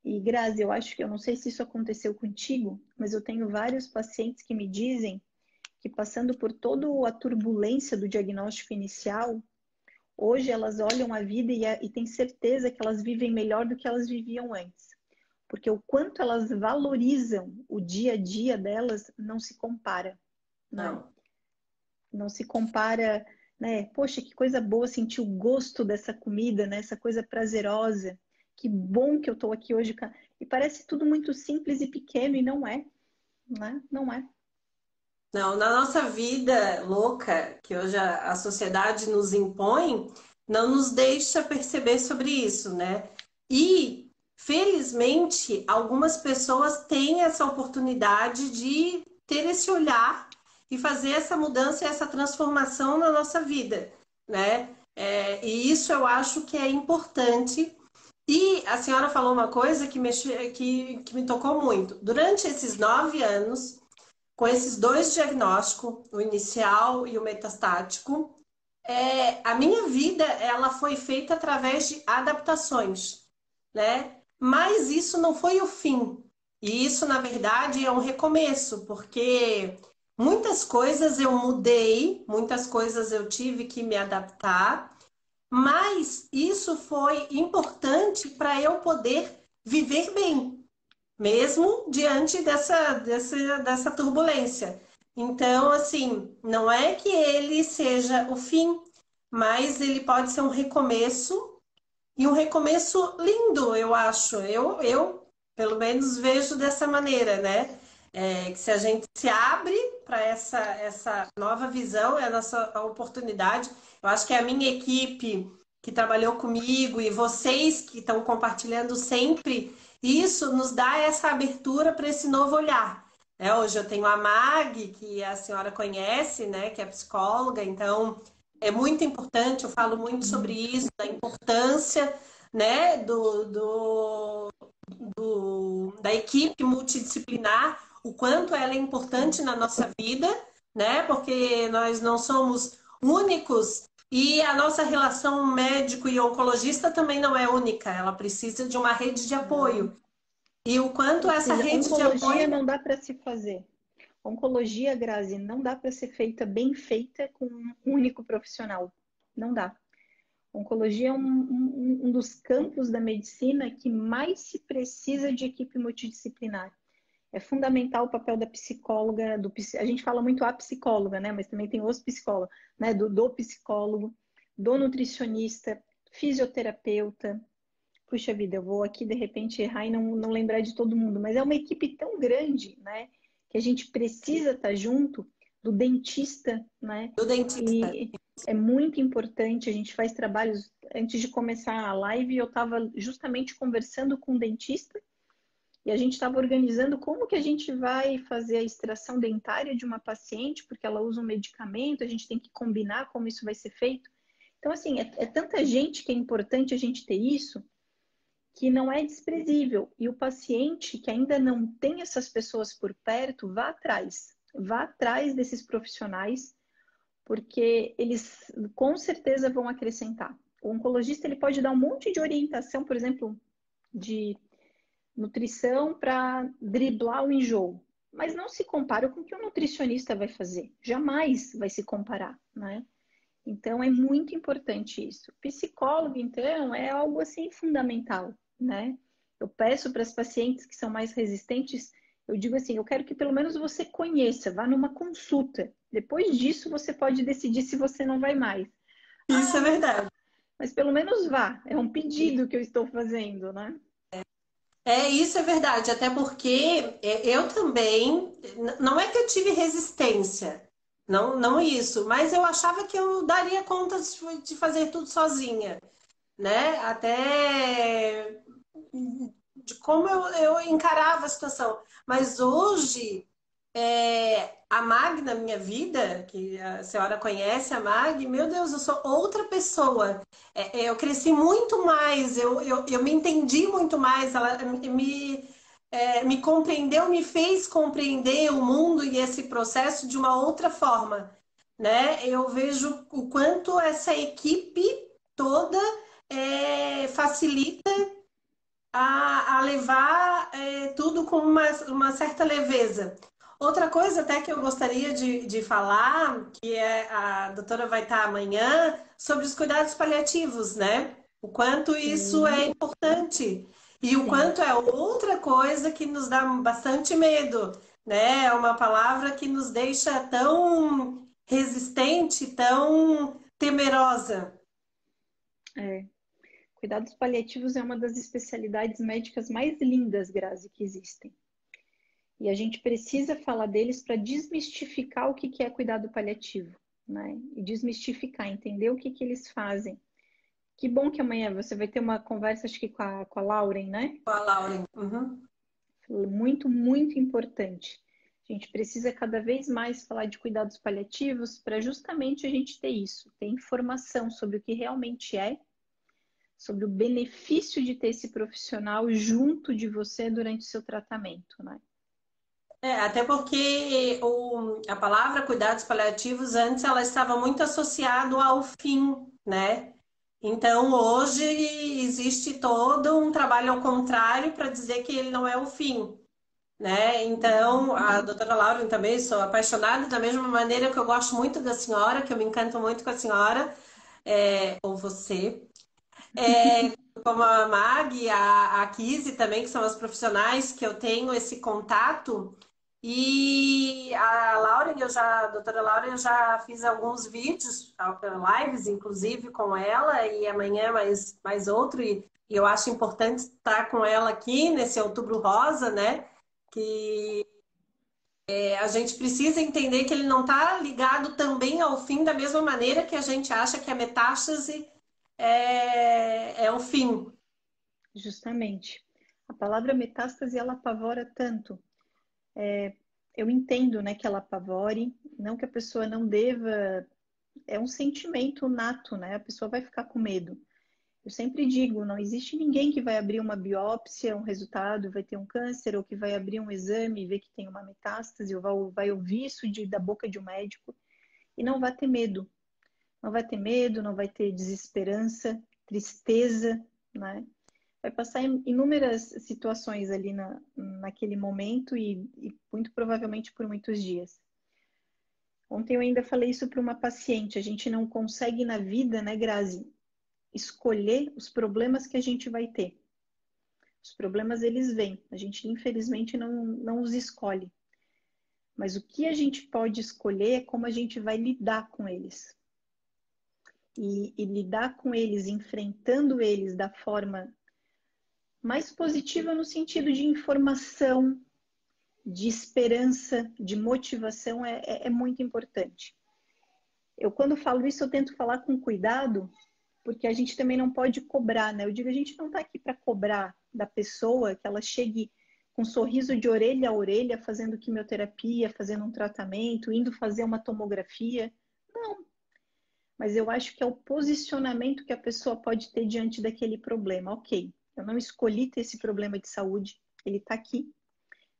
E, Grazi, eu acho que, eu não sei se isso aconteceu contigo, mas eu tenho vários pacientes que me dizem que, passando por toda a turbulência do diagnóstico inicial, hoje elas olham a vida e têm certeza que elas vivem melhor do que elas viviam antes. Porque o quanto elas valorizam o dia a dia delas não se compara, né? Não. Não se compara, né? Poxa, que coisa boa sentir o gosto dessa comida, né? Essa coisa prazerosa. Que bom que eu tô aqui hoje. E parece tudo muito simples e pequeno, e não é, né? Não é. Não, na nossa vida louca, que hoje a sociedade nos impõe, não nos deixa perceber sobre isso, né? E, felizmente, algumas pessoas têm essa oportunidade de ter esse olhar e fazer essa mudança e essa transformação na nossa vida, né? E isso eu acho que é importante. E a senhora falou uma coisa que me tocou muito. Durante esses 9 anos, com esses dois diagnósticos, o inicial e o metastático, a minha vida ela foi feita através de adaptações, né? Mas isso não foi o fim. E isso, na verdade, é um recomeço, porque muitas coisas eu mudei, muitas coisas eu tive que me adaptar, mas isso foi importante para eu poder viver bem, mesmo diante dessa turbulência. Então, assim, não é que ele seja o fim, mas ele pode ser um recomeço e um recomeço lindo, eu acho. Eu pelo menos, vejo dessa maneira, né? Que se a gente se abre para essa nova visão, é a nossa oportunidade. Eu acho que a minha equipe que trabalhou comigo e vocês que estão compartilhando sempre, isso nos dá essa abertura para esse novo olhar. Hoje eu tenho a Mag, que a senhora conhece, né? Que é psicóloga, então é muito importante, eu falo muito sobre isso, da importância, né, da equipe multidisciplinar, o quanto ela é importante na nossa vida, né, porque nós não somos únicos e a nossa relação médico e oncologista também não é única, ela precisa de uma rede de apoio. E o quanto essa rede de Oncologia apoio... não dá para se fazer. Oncologia, Grazi, não dá para ser feita bem feita com um único profissional. Não dá. Oncologia é um dos campos da medicina que mais se precisa de equipe multidisciplinar. É fundamental o papel da psicóloga, a gente fala muito a psicóloga, né? Mas também tem os psicólogos, né? Do psicólogo, do nutricionista, fisioterapeuta. Puxa vida, eu vou aqui de repente errar e não lembrar de todo mundo, mas é uma equipe tão grande, né? Que a gente precisa estar junto do dentista, né? Do dentista. E é muito importante, a gente faz trabalhos. Antes de começar a live, eu estava justamente conversando com o dentista e a gente estava organizando como que a gente vai fazer a extração dentária de uma paciente, porque ela usa um medicamento, a gente tem que combinar como isso vai ser feito. Então, assim, é tanta gente que é importante a gente ter isso, que não é desprezível. E o paciente que ainda não tem essas pessoas por perto, vá atrás desses profissionais, porque eles com certeza vão acrescentar. O oncologista ele pode dar um monte de orientação, por exemplo, de nutrição para driblar o enjoo, mas não se compara com o que o nutricionista vai fazer. Jamais vai se comparar, né? Então é muito importante isso. Psicólogo, então, é algo assim fundamental, né? Eu peço para as pacientes que são mais resistentes, eu digo assim, eu quero que pelo menos você conheça, vá numa consulta. Depois disso você pode decidir se você não vai mais. Isso é Ah, verdade. mas pelo menos vá. É um pedido que eu estou fazendo, né? Isso é verdade, até porque eu também, não é que eu tive resistência, não isso, mas eu achava que eu daria conta de fazer tudo sozinha, né? Até de como eu encarava a situação. Mas hoje, a Mag na minha vida, que a senhora conhece a Mag, meu Deus, eu sou outra pessoa. Eu cresci muito mais, eu me entendi muito mais, ela me compreendeu, me fez compreender o mundo e esse processo de uma outra forma, né? Eu vejo o quanto essa equipe toda facilita a levar tudo com uma certa leveza. Outra coisa até que eu gostaria de falar, que a doutora vai estar amanhã, sobre os cuidados paliativos, né? O quanto isso é Sim, importante e o sim. quanto é outra coisa que nos dá bastante medo, né? É uma palavra que nos deixa tão resistente, tão temerosa. É. Cuidados paliativos é uma das especialidades médicas mais lindas, Grazi, que existem. E a gente precisa falar deles para desmistificar o que é cuidado paliativo, né? E desmistificar, entender o que eles fazem. Que bom que amanhã você vai ter uma conversa, acho que com a Lauren, né? Com a Lauren. Uhum. Muito, muito importante. A gente precisa cada vez mais falar de cuidados paliativos para justamente a gente ter isso, ter informação sobre o que realmente é, sobre o benefício de ter esse profissional junto de você durante o seu tratamento, né? Até porque a palavra cuidados paliativos antes ela estava muito associado ao fim, né? Então hoje existe todo um trabalho ao contrário para dizer que ele não é o fim, né? Então a doutora Lauren também sou apaixonada da mesma maneira que eu gosto muito da senhora, que eu me encanto muito com a senhora, ou você. Como a Mag, a Kizzy também, que são as profissionais que eu tenho esse contato. E a Laura, a doutora Laura, eu já fiz alguns vídeos, lives, inclusive, com ela, e amanhã mais outro, e eu acho importante estar com ela aqui nesse Outubro Rosa, né? Que a gente precisa entender que ele não está ligado também ao fim da mesma maneira que a gente acha que a metástase é o fim. Justamente. A palavra metástase, ela apavora tanto. Eu entendo, né, que ela apavore, não que a pessoa não deva, é um sentimento nato, né? A pessoa vai ficar com medo. Eu sempre digo, não existe ninguém que vai abrir uma biópsia, um resultado, vai ter um câncer, ou que vai abrir um exame e ver que tem uma metástase, ou vai ouvir isso da boca de um médico e não vai ter medo. Não vai ter medo, não vai ter desesperança, tristeza, né? Vai passar inúmeras situações ali naquele momento e muito provavelmente por muitos dias. Ontem eu ainda falei isso para uma paciente, a gente não consegue na vida, né, Grazi, escolher os problemas que a gente vai ter. Os problemas, eles vêm. A gente, infelizmente, não os escolhe. Mas o que a gente pode escolher é como a gente vai lidar com eles. E lidar com eles, enfrentando eles da forma mais positiva no sentido de informação, de esperança, de motivação, é muito importante. Eu, quando falo isso, eu tento falar com cuidado, porque a gente também não pode cobrar, né? Eu digo, a gente não está aqui para cobrar da pessoa que ela chegue com um sorriso de orelha a orelha, fazendo quimioterapia, fazendo um tratamento, indo fazer uma tomografia. Não. Mas eu acho que é o posicionamento que a pessoa pode ter diante daquele problema. Ok, eu não escolhi ter esse problema de saúde, ele está aqui.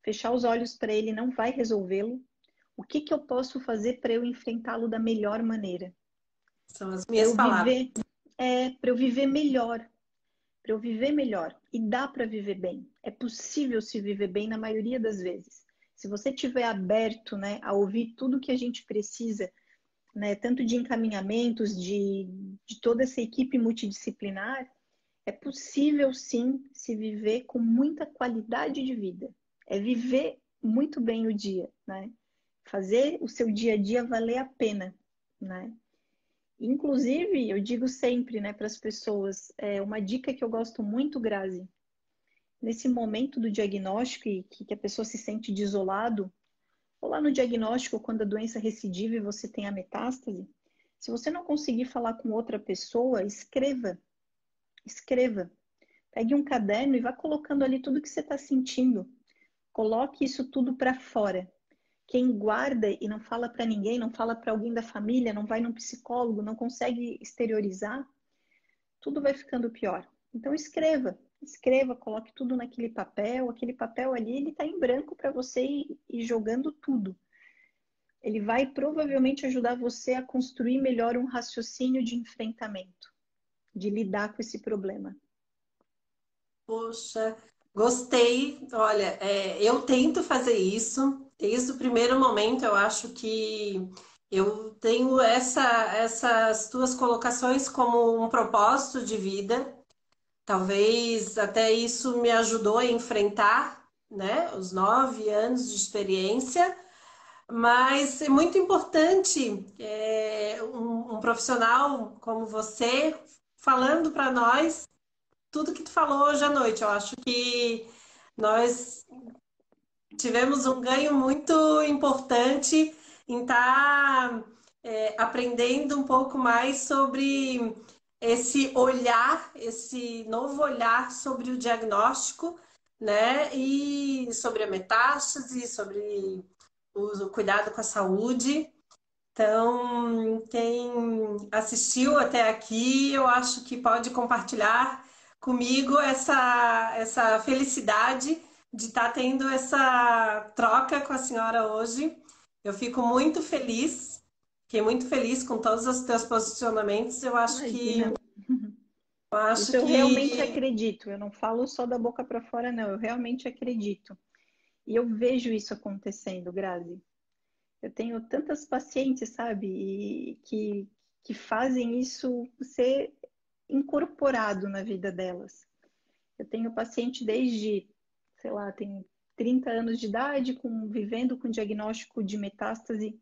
Fechar os olhos para ele não vai resolvê-lo. O que eu posso fazer para eu enfrentá-lo da melhor maneira? São as Para minhas eu palavras. viver, para eu viver melhor. Para eu viver melhor. E dá para viver bem. É possível se viver bem na maioria das vezes. Se você estiver aberto, né, a ouvir tudo que a gente precisa, né, tanto de encaminhamentos, de toda essa equipe multidisciplinar, é possível sim se viver com muita qualidade de vida. É viver muito bem o dia, né? Fazer o seu dia a dia valer a pena, né? Inclusive, eu digo sempre, né, para as pessoas, uma dica que eu gosto muito, Grazi, nesse momento do diagnóstico e que a pessoa se sente desolado, ou lá no diagnóstico, quando a doença recidiva e você tem a metástase, se você não conseguir falar com outra pessoa, escreva. Escreva. Pegue um caderno e vá colocando ali tudo que você está sentindo. Coloque isso tudo para fora. Quem guarda e não fala para ninguém, não fala para alguém da família, não vai num psicólogo, não consegue exteriorizar, tudo vai ficando pior. Então escreva, coloque tudo naquele papel. Aquele papel ali, ele está em branco para você ir jogando tudo. Ele vai provavelmente ajudar você a construir melhor um raciocínio de enfrentamento, de lidar com esse problema. Poxa, gostei. Olha, eu tento fazer isso desde o primeiro momento. Eu acho que eu tenho essas tuas colocações como um propósito de vida. Talvez até isso me ajudou a enfrentar, né, os 9 anos de experiência. Mas é muito importante um profissional como você falando para nós tudo que tu falou hoje à noite. Eu acho que nós tivemos um ganho muito importante em estar aprendendo um pouco mais sobre esse olhar, esse novo olhar sobre o diagnóstico, né? E sobre a metástase, sobre o cuidado com a saúde. Então, quem assistiu até aqui, eu acho que pode compartilhar comigo essa felicidade de estar tendo essa troca com a senhora hoje. Eu fico muito feliz, fiquei muito feliz com todos os teus posicionamentos. Imagina. Eu Isso acho eu realmente que acredito. Eu não falo só da boca para fora, não. Eu realmente acredito. E eu vejo isso acontecendo, Grazi. Eu tenho tantas pacientes, sabe, que fazem isso ser incorporado na vida delas. Eu tenho paciente desde, sei lá, tem 30 anos de idade, vivendo com diagnóstico de metástase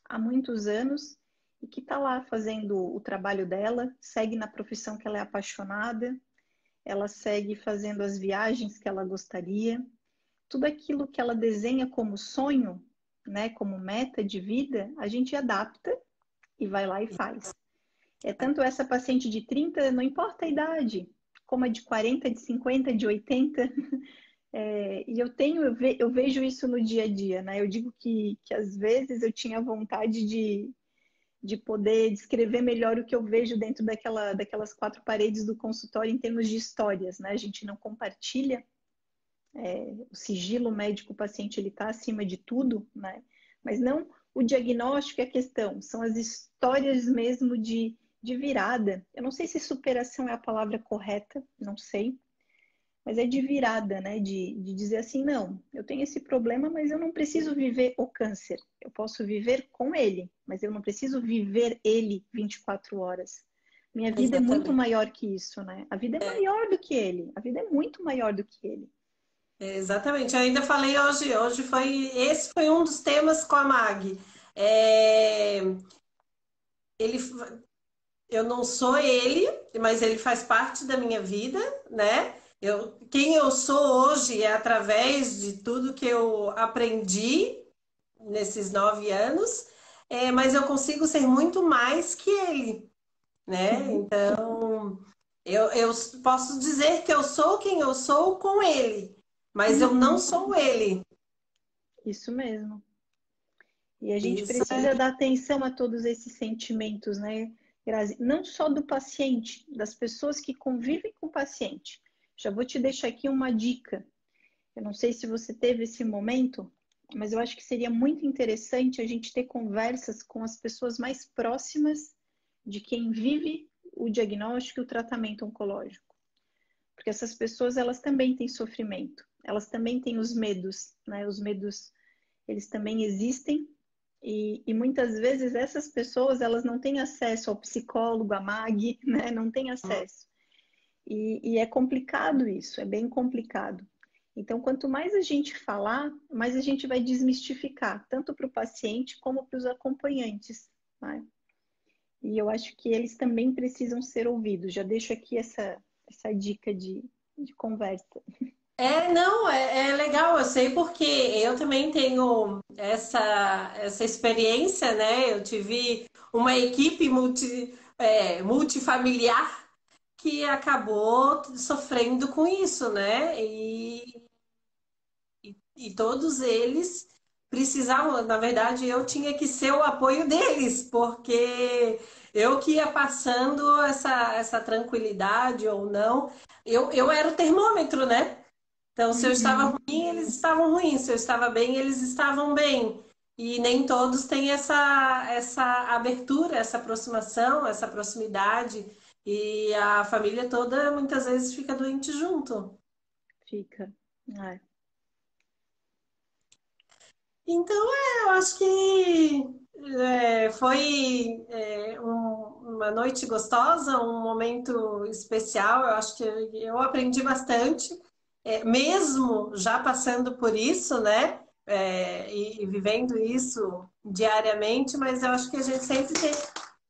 há muitos anos, e que está lá fazendo o trabalho dela, segue na profissão que ela é apaixonada, ela segue fazendo as viagens que ela gostaria, tudo aquilo que ela desenha como sonho, né, como meta de vida, a gente adapta e vai lá e faz. É tanto essa paciente de 30, não importa a idade, como a de 40, de 50, de 80. E eu vejo isso no dia a dia, né? Eu digo que às vezes eu tinha vontade de poder descrever melhor o que eu vejo dentro daquelas quatro paredes do consultório em termos de histórias, né? A gente não compartilha, o sigilo médico-paciente ele está acima de tudo, né? Mas não o diagnóstico é a questão, são as histórias mesmo de virada. Eu não sei se superação é a palavra correta, não sei, mas é de virada, né? De dizer assim, não, eu tenho esse problema, mas eu não preciso viver o câncer. Eu posso viver com ele, mas eu não preciso viver ele 24 horas. Minha vida é muito exatamente. maior que isso, né? A vida é maior do que ele. A vida é muito maior do que ele. Exatamente. Eu ainda falei hoje esse foi um dos temas com a Mag. É, ele, eu não sou ele, mas ele faz parte da minha vida, né? Quem eu sou hoje é através de tudo que eu aprendi nesses 9 anos, mas eu consigo ser muito mais que ele, né? Sim. Então, eu posso dizer que eu sou quem eu sou com ele, mas eu não Uhum. sou ele. Isso mesmo. E a gente Isso é precisa dar atenção a todos esses sentimentos, né, Grazi? Não só do paciente, das pessoas que convivem com o paciente. Já vou te deixar aqui uma dica. Eu não sei se você teve esse momento, mas eu acho que seria muito interessante a gente ter conversas com as pessoas mais próximas de quem vive o diagnóstico e o tratamento oncológico. Porque essas pessoas, elas também têm sofrimento, elas também têm os medos, né? Os medos, eles também existem e muitas vezes essas pessoas, elas não têm acesso ao psicólogo, à MAG, né? Não têm acesso. E é complicado isso, é bem complicado. Então, quanto mais a gente falar, mais a gente vai desmistificar, tanto para o paciente como para os acompanhantes, né? E eu acho que eles também precisam ser ouvidos. Já deixo aqui essa dica de conversa. Não, é legal, eu sei porque eu também tenho essa experiência, né? Eu tive uma equipe multifamiliar que acabou sofrendo com isso, né? E todos eles precisavam, na verdade, eu tinha que ser o apoio deles, porque eu que ia passando essa tranquilidade ou não, eu era o termômetro, né? Então, se eu estava Uhum. ruim, eles estavam ruins. Se eu estava bem, eles estavam bem. E nem todos têm essa abertura, essa aproximação, essa proximidade. E a família toda muitas vezes fica doente junto. Fica. É. Então, eu acho que foi uma noite gostosa, um momento especial. Eu acho que eu aprendi bastante, mesmo já passando por isso, né? E vivendo isso diariamente, mas eu acho que a gente sempre tem.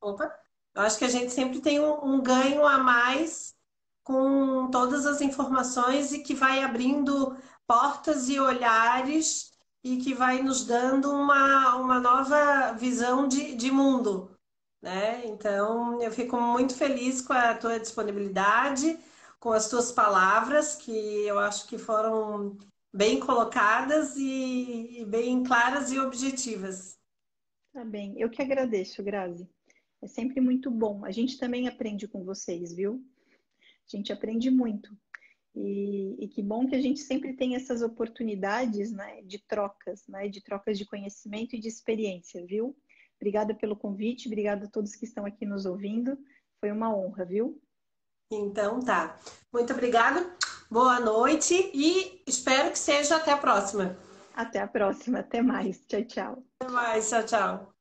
Opa! Eu acho que a gente sempre tem um ganho a mais com todas as informações e que vai abrindo portas e olhares e que vai nos dando uma nova visão de mundo. né? Então, eu fico muito feliz com a tua disponibilidade, com as tuas palavras, que eu acho que foram bem colocadas e bem claras e objetivas. Tá bem, eu que agradeço, Grazi. É sempre muito bom. A gente também aprende com vocês, viu? A gente aprende muito. E que bom que a gente sempre tem essas oportunidades, né, de trocas de conhecimento e de experiência, viu? Obrigada pelo convite, obrigada a todos que estão aqui nos ouvindo. Foi uma honra, viu? Então, tá. Muito obrigada, boa noite e espero que seja até a próxima. Até a próxima, até mais. Tchau, tchau. Até mais, tchau, tchau.